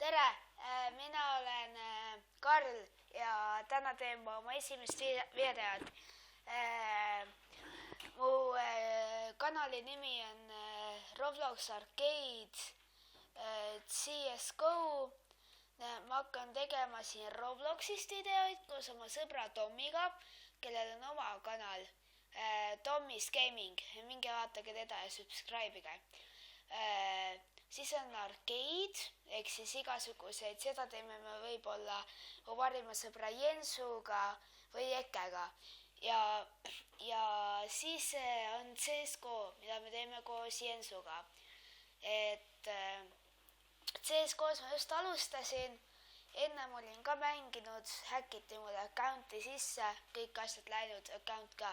tere, mina olen Karl ja täna teen ma oma esimest videot. Mu kanali nimi on Roblox Arcade CSGO. Ma hakkan tegema siin Robloxist videoid koos oma sõbra Tomiga, kellel on oma kanal Tommy's Gaming. Minge vaatage teda ja subscribe'ige. Siis on Arcade, ehk siis igasuguseid, seda teeme me võib-olla mu parima sõbra Jensuga või Ekega. Ja siis on CSGO, mida me teeme koos Jensuga. CSGO-s ma just alustasin, ennem olin ka mänginud, häkiti mulle accounti sisse, kõik asjad läinud, account ka.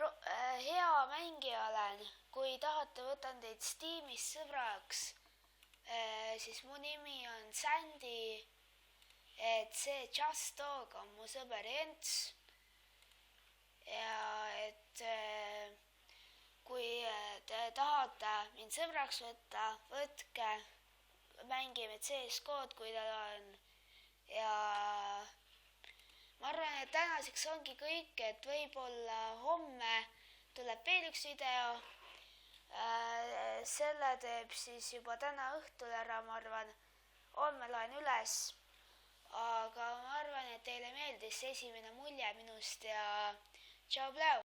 Hea mängija olen, kui tahate, võtan teid Steamis sõbraks, siis mu nimi on Sandy, see Just Dog on mu sõber Jens. Ja kui te tahate mind sõbraks võtta, võtke, mängime CSGO-d, kui tal on. Ja ma arvan, et tänaseks ongi kõik, et võib-olla homme tuleb veel üks video. Selle teeb siis juba täna õhtul ära, ma arvan. Homme loen üles. Aga ma arvan, et teile meeldis esimene mulje minust ja tšau, pläu!